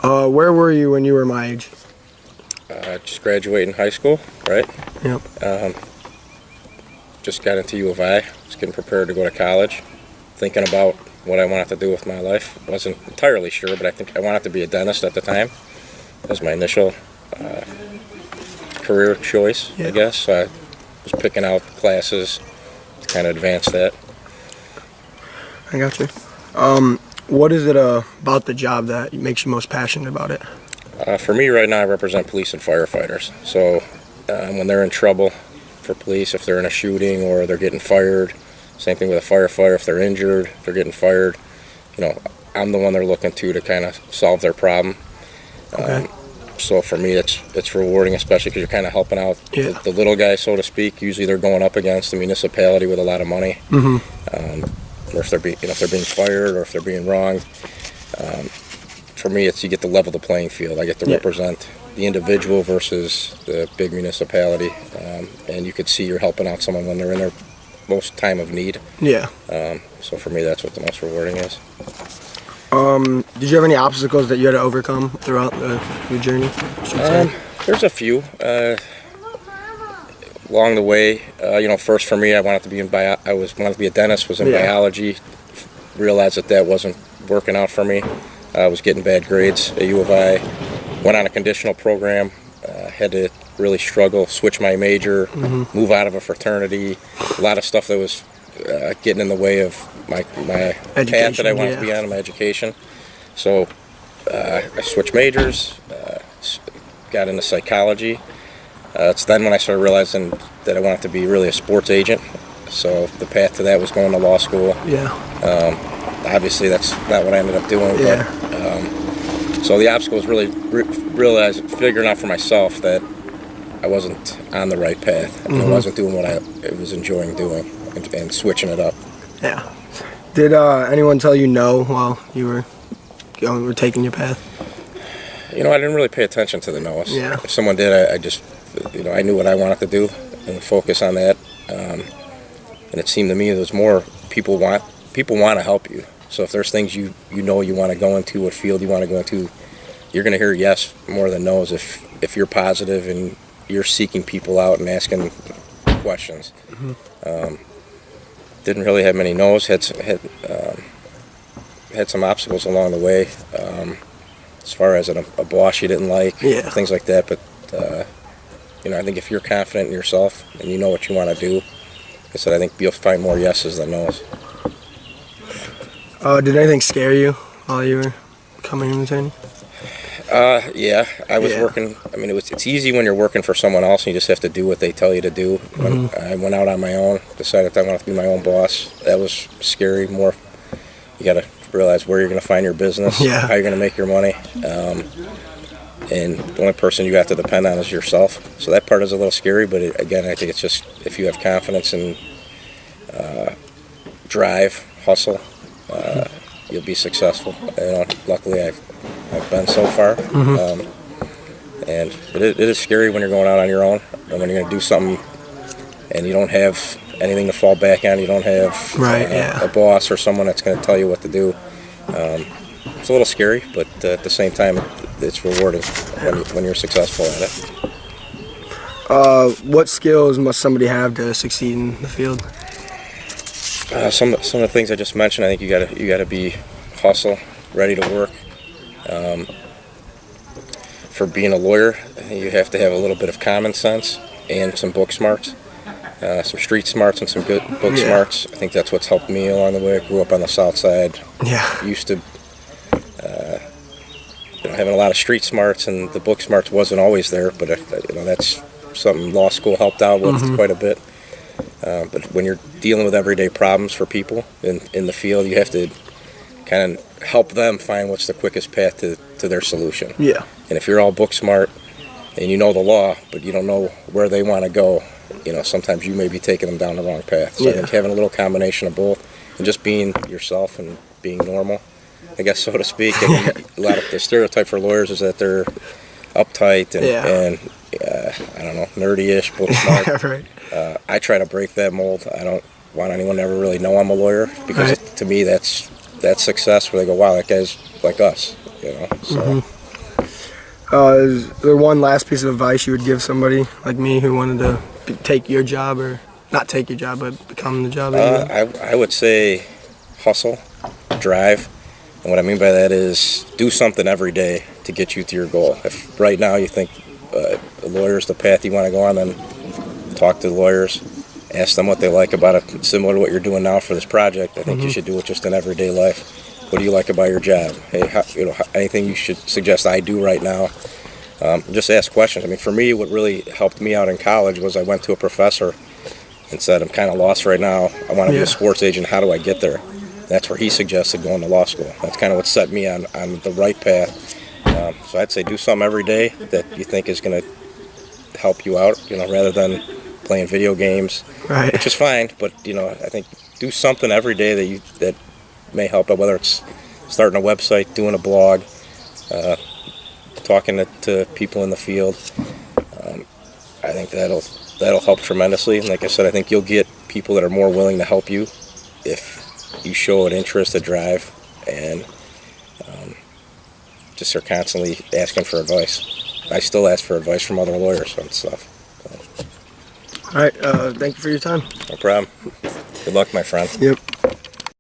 Where were you when you were my age? Just graduating high school, right? Yep. Just got into U of I. Was getting prepared to go to college. Thinking about what I wanted to do with my life. Wasn't entirely sure, but I think I wanted to be a dentist at the time. That was my initial career choice, Yeah. I guess. So I was picking out classes to kind of advance that. I got you. What is it about the job that makes you most passionate about it? For me right now, I represent police and firefighters. So when they're in trouble for police, if they're in a shooting or they're getting fired, same thing with a firefighter, if they're injured, they're getting fired, I'm the one they're looking to kind of solve their problem. Okay. So for me, it's rewarding, especially because you're kind of helping out Yeah. the little guys, so to speak. Usually they're going up against the municipality with a lot of money. Or if they're being fired or if they're being wronged. For me, you get to level the playing field. I get to represent the individual versus the big municipality, and you could see you're helping out someone when they're in their most time of need. Yeah. So for me, that's what the most rewarding is. Did you have any obstacles that you had to overcome throughout your journey? There's a few. Along the way, first for me, I wanted to be wanted to be a dentist. Was in biology. Realized that wasn't working out for me. I was getting bad grades at U of I. Went on a conditional program. Had to really struggle, switch my major, move out of a fraternity. A lot of stuff that was getting in the way of my path that I wanted to be on, my education. So I switched majors. Got into psychology. It's then when I started realizing that I wanted to be really a sports agent. So the path to that was going to law school. Yeah. Obviously, that's not what I ended up doing. Yeah. But, so the obstacle was really figuring out for myself that I wasn't on the right path. And I wasn't doing what I was enjoying doing and switching it up. Yeah. Did anyone tell you no while you were taking your path? I didn't really pay attention to the no's. Yeah. If someone did, I just, I knew what I wanted to do and focus on that. And it seemed to me there was more people want to help you. So if there's things you want to go into, what field you want to go into, you're going to hear yes more than no's if you're positive and you're seeking people out and asking questions. Didn't really have many no's. Had some obstacles along the way. As far as a boss you didn't like, things like that. But I think if you're confident in yourself and you know what you want to do, I think you'll find more yeses than no's. Did anything scare you while you were coming in the training? Yeah, I was working. I mean, it's easy when you're working for someone else and you just have to do what they tell you to do. When I went out on my own, decided I wanted to be my own boss. That was scary. More, you got to realize where you're going to find your business, how you're going to make your money, and the only person you have to depend on is yourself. So that part is a little scary, but again, I think it's just if you have confidence and drive, hustle, you'll be successful. Luckily I've been so far. But it is scary when you're going out on your own and when you're going to do something and you don't have anything to fall back on. You don't have a boss or someone that's going to tell you what to do. It's a little scary, but at the same time, it's rewarding when you're successful at it. What skills must somebody have to succeed in the field? Some of the things I just mentioned, I think you gotta be hustle, ready to work. For being a lawyer, I think you have to have a little bit of common sense and some book smarts. Some street smarts and some good book smarts. I think that's what's helped me along the way. I grew up on the south side. Used to having a lot of street smarts, and the book smarts wasn't always there, but that's something law school helped out with quite a bit. But when you're dealing with everyday problems for people in the field, you have to kind of help them find what's the quickest path to their solution. And if you're all book smart and you know the law, but you don't know where they want to go, sometimes you may be taking them down the wrong path. So I think having a little combination of both and just being yourself and being normal, I guess, so to speak. And a lot of the stereotype for lawyers is that they're uptight and I don't know, nerdy-ish, book smart. I try to break that mold. I don't want anyone to ever really know I'm a lawyer because to me that's success where they go, wow, that guy's like us, So Is there one last piece of advice you would give somebody like me who wanted to take your job, or not take your job, but become the job that you have? I would say hustle, drive. And what I mean by that is do something every day to get you to your goal. If right now you think a lawyer's the path you want to go on, then talk to the lawyers, ask them what they like about it, similar to what you're doing now for this project. I think you should do it just in everyday life. What do you like about your job? Hey, anything you should suggest I do right now? Just ask questions. I mean, for me, what really helped me out in college was I went to a professor and said, I'm kind of lost right now. I want to be a sports agent. How do I get there? That's where he suggested going to law school. That's kind of what set me on the right path. So I'd say do something every day that you think is going to help you out, rather than playing video games, Right. which is fine. But, I think do something every day that may help out, whether it's starting a website, doing a blog, talking to people in the field. I think that'll help tremendously. And like I said, I think you'll get people that are more willing to help you if you show an interest, a drive, and just are constantly asking for advice. I still ask for advice from other lawyers on stuff. All right. Thank you for your time. No problem. Good luck, my friend. Yep.